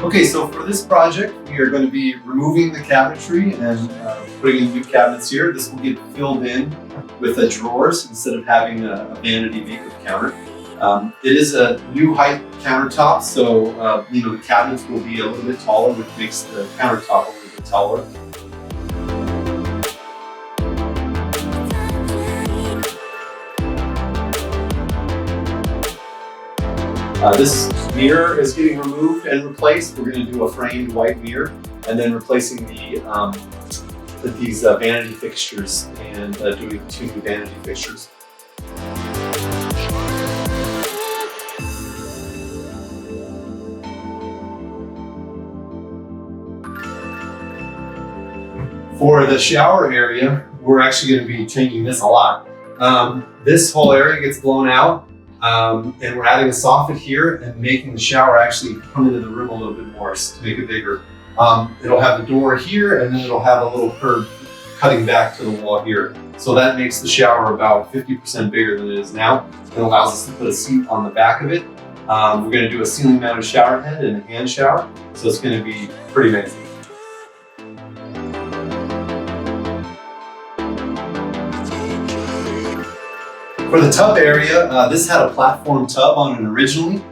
Okay, so for this project, we are going to be removing the cabinetry and putting in new cabinets here. This will get filled in with drawers instead of having a vanity makeup counter. It is a new height countertop, so the cabinets will be a little bit taller, which makes the countertop a little bit taller. This mirror is getting removed and replaced. We're going to do a framed white mirror and then replacing these vanity fixtures and doing 2 new vanity fixtures. For the shower area, we're actually going to be changing this a lot. This whole area gets blown out. And we're adding a soffit here and making the shower actually come into the room a little bit more to make it bigger. It'll have the door here and then it'll have a little curve cutting back to the wall here. So that makes the shower about 50% bigger than it is now. It allows us to put a seat on the back of it. We're going to do a ceiling mounted shower head and a hand shower. So it's going to be pretty amazing. For the tub area, this had a platform tub on it originally.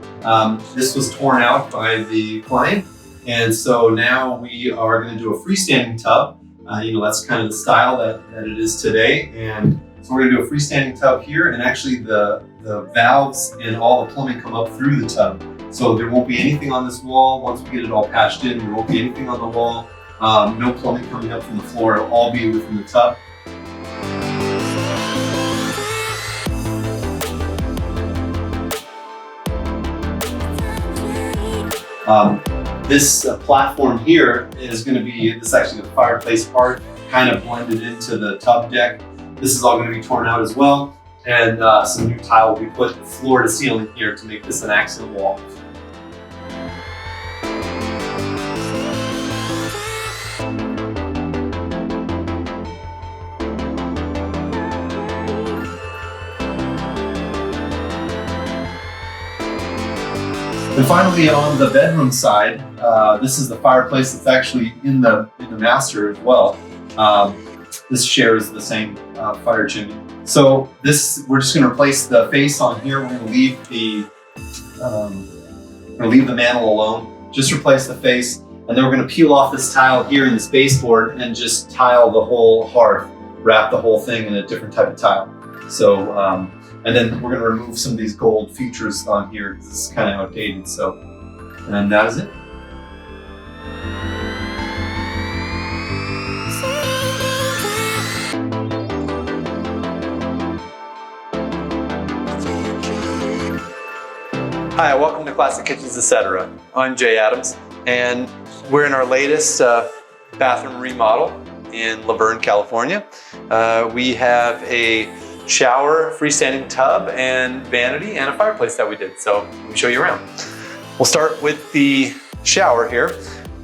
This was torn out by the client, and so now we are going to do a freestanding tub. That's kind of the style that it is today, and so we're going to do a freestanding tub here, and actually the valves and all the plumbing come up through the tub. So there won't be anything on this wall. Once we get it all patched in, there won't be anything on the wall. No plumbing coming up from the floor. It'll all be within the tub. This platform here is going to be, this is actually the fireplace part, kind of blended into the tub deck. This is all going to be torn out as well, and some new tile will be put floor to ceiling here to make this an accent wall. And finally, on the bedroom side, this is the fireplace that's actually in the master as well. This shares the same fire chimney. So we're just going to replace the face on here. We're going to leave the mantle alone. Just replace the face, and then we're going to peel off this tile here in the baseboard and just tile the whole hearth, wrap the whole thing in a different type of tile. So. And then we're going to remove some of these gold features on here because it's kind of outdated. So, and that is it. Hi, welcome to Classic Kitchens, Etc. I'm Jay Adams, and we're in our latest bathroom remodel in Laverne, California. We have a shower, freestanding tub, and vanity, and a fireplace that we did. So let me show you around. We'll start with the shower here.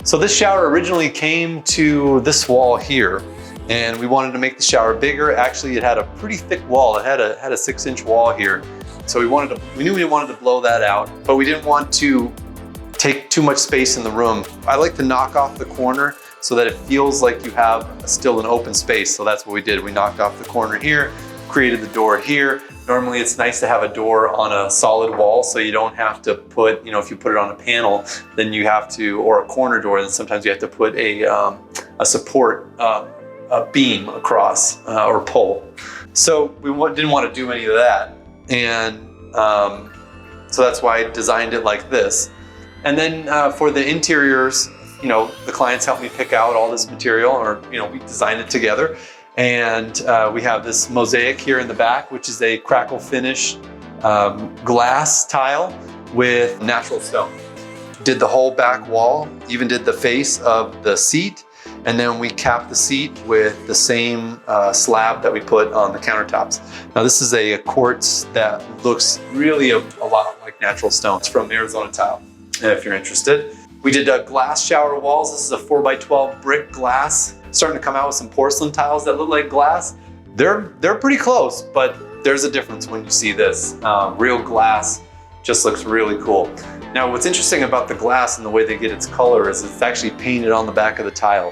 So this shower originally came to this wall here, and we wanted to make the shower bigger. Actually, it had a pretty thick wall. It had a 6-inch wall here. So we knew we wanted to blow that out, but we didn't want to take too much space in the room. I like to knock off the corner so that it feels like you have still an open space. So that's what we did. We knocked off the corner here, created the door here. Normally it's nice to have a door on a solid wall so you don't have to put, if you put it on a panel, then you have to, or a corner door, then sometimes you have to put a support, a beam across or pole. So we didn't want to do any of that. And so that's why I designed it like this. And then for the interiors, the clients helped me pick out all this material, or, we designed it together. And we have this mosaic here in the back, which is a crackle finish glass tile with natural stone. Did the whole back wall, even did the face of the seat, and then we capped the seat with the same slab that we put on the countertops. Now this is a quartz that looks really a lot like natural stone. It's from Arizona Tile, if you're interested. We did glass shower walls. This is a 4x12 brick glass. Starting to come out with some porcelain tiles that look like glass. They're pretty close, but there's a difference when you see this. Real glass just looks really cool. Now, what's interesting about the glass and the way they get its color is it's actually painted on the back of the tile.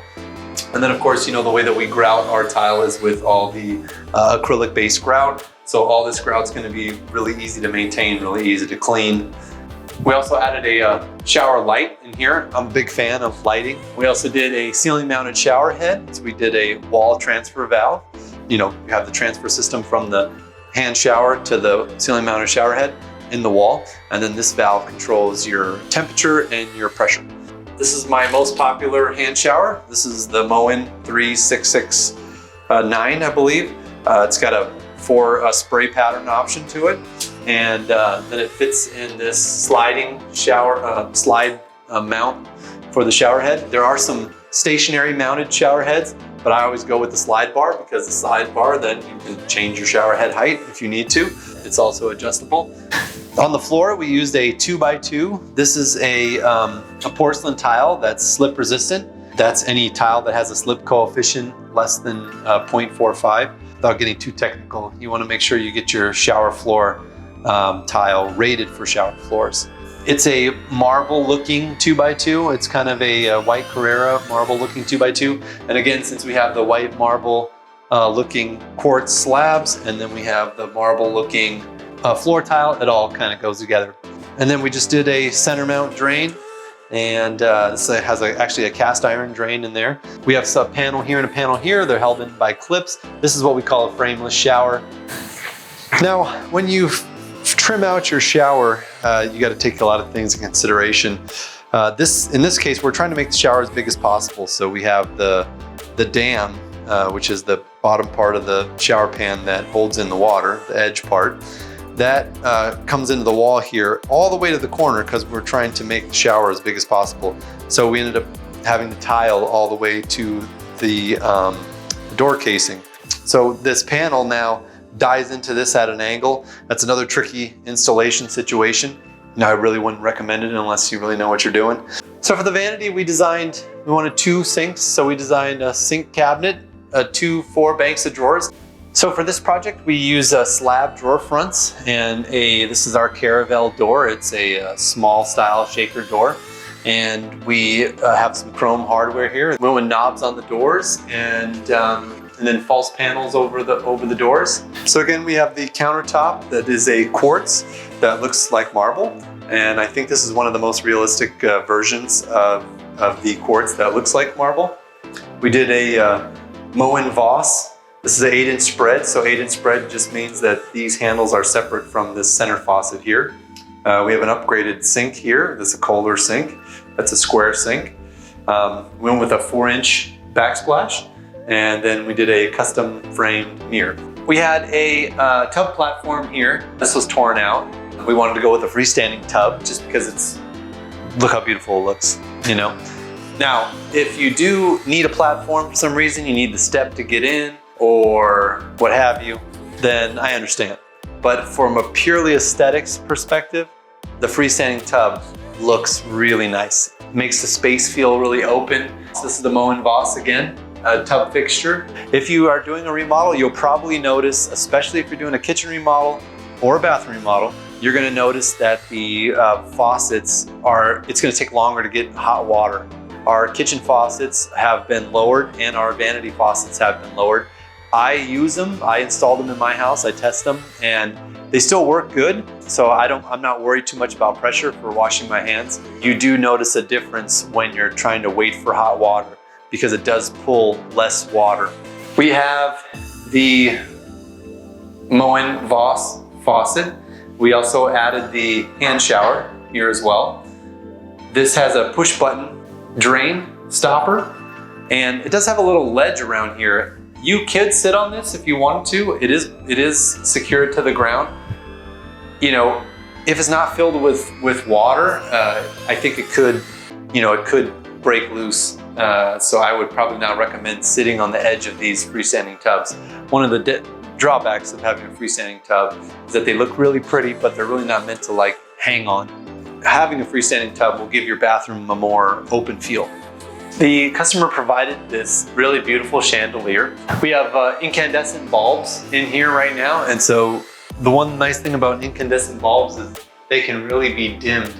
And then of course, you know, the way that we grout our tile is with all the acrylic based grout. So all this grout's gonna be really easy to maintain, really easy to clean. We also added a shower light in here. I'm a big fan of lighting. We also did a ceiling mounted shower head. So we did a wall transfer valve. You know, you have the transfer system from the hand shower to the ceiling mounted shower head in the wall. And then this valve controls your temperature and your pressure. This is my most popular hand shower. This is the Moen 3669, I believe. It's got a 4 spray pattern option to it. And then it fits in this sliding shower, slide mount for the shower head. There are some stationary mounted shower heads, but I always go with the slide bar because the slide bar, then you can change your shower head height if you need to. It's also adjustable. On the floor, we used a 2x2. This is a porcelain tile that's slip resistant. That's any tile that has a slip coefficient less than 0.45. Without getting too technical, you want to make sure you get your shower floor tile rated for shower floors. It's a marble looking 2x2. It's kind of a white Carrara marble looking 2x2. And again, since we have the white marble looking quartz slabs, and then we have the marble looking floor tile, it all kind of goes together. And then we just did a center mount drain, and this has actually a cast iron drain in there. We have a panel here and a panel here. They're held in by clips. This is what we call a frameless shower. Now, when you trim out your shower, you got to take a lot of things in consideration. In this case, we're trying to make the shower as big as possible. So we have the dam, which is the bottom part of the shower pan that holds in the water, the edge part. That comes into the wall here all the way to the corner because we're trying to make the shower as big as possible. So we ended up having to tile all the way to the door casing. So this panel now dies into this at an angle. That's another tricky installation situation. Now, I really wouldn't recommend it unless you really know what you're doing. So for the vanity, we wanted 2 sinks. So we designed a sink cabinet, 2 4 banks of drawers. So for this project, we use slab drawer fronts, and this is our Caravel door. It's a small style shaker door. And we have some chrome hardware here. We went with knobs on the doors and then false panels over the doors. So again, we have the countertop that is a quartz that looks like marble. And I think this is one of the most realistic versions of the quartz that looks like marble. We did a Moen Voss. This is an 8-inch spread. So 8-inch spread just means that these handles are separate from this center faucet here. We have an upgraded sink here. This is a Kohler sink. That's a square sink. We went with a 4-inch backsplash. And then we did a custom framed mirror. We had a tub platform here. This was torn out. We wanted to go with a freestanding tub just because look how beautiful it looks, you know? Now, if you do need a platform for some reason, you need the step to get in or what have you, then I understand. But from a purely aesthetics perspective, the freestanding tub looks really nice. It makes the space feel really open. So this is the Moen Voss again. A tub fixture. If you are doing a remodel, you'll probably notice, especially if you're doing a kitchen remodel or a bathroom remodel, you're gonna notice that the faucets it's gonna take longer to get hot water. Our kitchen faucets have been lowered and our vanity faucets have been lowered. I use them, I installed them in my house, I test them, and they still work good. So I'm not worried too much about pressure for washing my hands. You do notice a difference when you're trying to wait for hot water, because it does pull less water. We have the Moen Voss faucet. We also added the hand shower here as well. This has a push button drain stopper, and it does have a little ledge around here. You could sit on this if you wanted to. It is secured to the ground. You know, if it's not filled with water, I think it could break loose. So I would probably not recommend sitting on the edge of these freestanding tubs. One of the drawbacks of having a freestanding tub is that they look really pretty, but they're really not meant to like hang on. Having a freestanding tub will give your bathroom a more open feel. The customer provided this really beautiful chandelier. We have incandescent bulbs in here right now. And so the one nice thing about incandescent bulbs is they can really be dimmed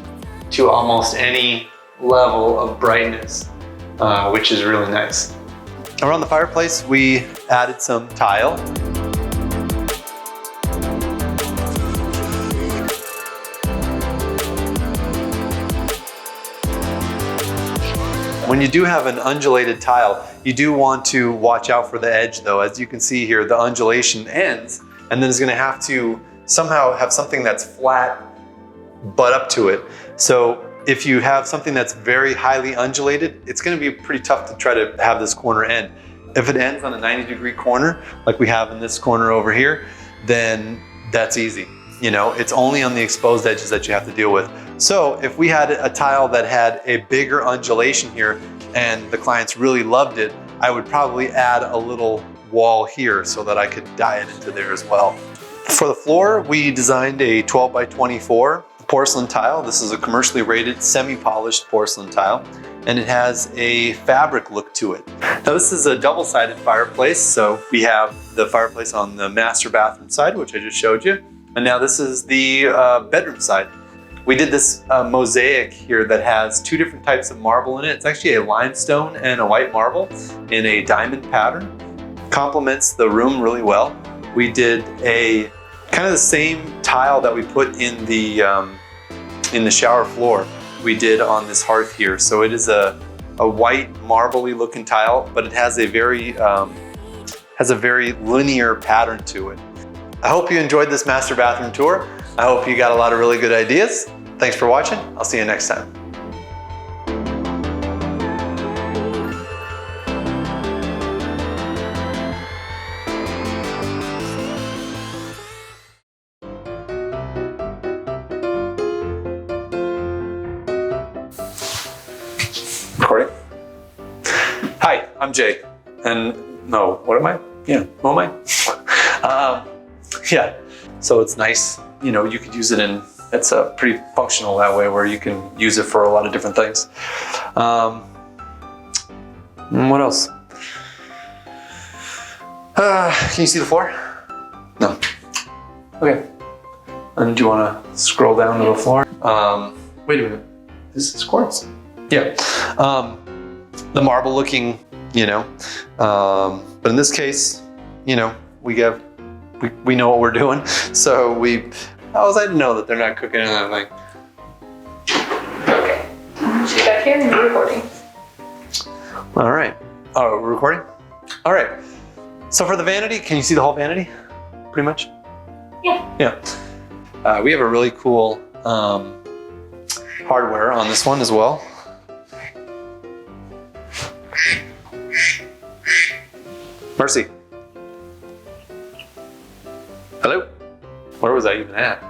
to almost any level of brightness, which is really nice. Around the fireplace, we added some tile. When you do have an undulated tile, you do want to watch out for the edge though. As you can see here, the undulation ends, and then it's gonna have to somehow have something that's flat butt up to it. So if you have something that's very highly undulated, it's gonna be pretty tough to try to have this corner end. If it ends on a 90-degree corner, like we have in this corner over here, then that's easy. You know, it's only on the exposed edges that you have to deal with. So if we had a tile that had a bigger undulation here and the clients really loved it, I would probably add a little wall here so that I could dye it into there as well. For the floor, we designed a 12 by 24 porcelain tile. This is a commercially rated semi-polished porcelain tile, and it has a fabric look to it. Now this is a double-sided fireplace, so we have the fireplace on the master bathroom side, which I just showed you, and now this is the bedroom side. We did this mosaic here that has two different types of marble in it. It's actually a limestone and a white marble in a diamond pattern. Complements the room really well. We did a kind of the same tile that we put in the shower floor we did on this hearth here. So it is a white marbly looking tile, but it has a very linear pattern to it. I hope you enjoyed this master bathroom tour. I hope you got a lot of really good ideas. Thanks for watching. I'll see you next time. Recording? Hi, I'm Jay. And no, what am I? Yeah, who am I? Yeah, so it's nice. You know, you could use it in, it's pretty functional that way where you can use it for a lot of different things. What else? Can you see the floor? No. Okay. And do you want to scroll down to the floor? Wait a minute. This is quartz. Yeah. The marble looking, you know, but in this case, you know, we know what we're doing. So how was I to know that they're not cooking anything? Okay. She's back here and we're recording. All right. Oh, we're recording? All right. So for the vanity, can you see the whole vanity? Pretty much? Yeah. Yeah. We have a really cool hardware on this one as well. Mercy. Hello? Where was I even at?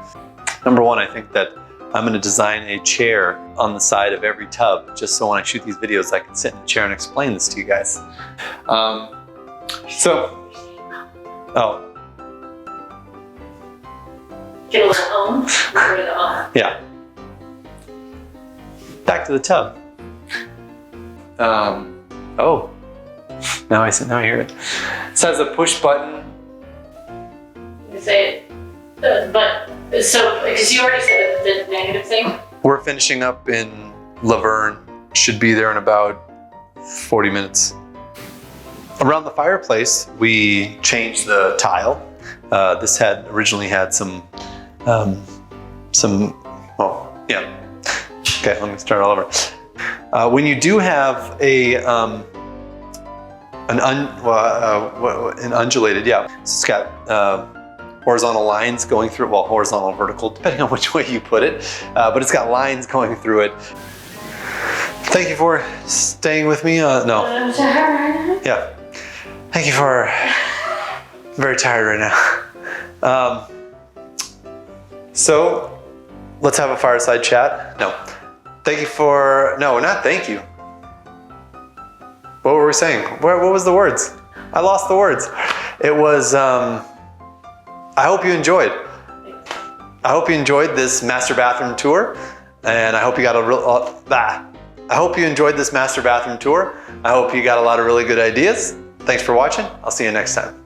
Number one, I think that I'm going to design a chair on the side of every tub, just so when I shoot these videos, I can sit in a chair and explain this to you guys. Get a little home. Yeah. Back to the tub. Oh, now I hear it. This has a push button. You say it. But, so, because you already said the negative thing. We're finishing up in Laverne. Should be there in about 40 minutes. Around the fireplace, we changed the tile. This originally had some, oh, yeah. Okay, let me start all over. When you do have an undulated, yeah, so it's got horizontal lines going through, well, horizontal and vertical, depending on which way you put it, but it's got lines going through it. Thank you for staying with me. No. Yeah. Thank you for, I'm very tired right now. So let's have a fireside chat. No. Thank you for, no, not thank you. What were we saying? What was the words? I lost the words. It was, I hope you enjoyed. I hope you enjoyed this master bathroom tour, and I hope you got I hope you enjoyed this master bathroom tour. I hope you got a lot of really good ideas. Thanks for watching. I'll see you next time.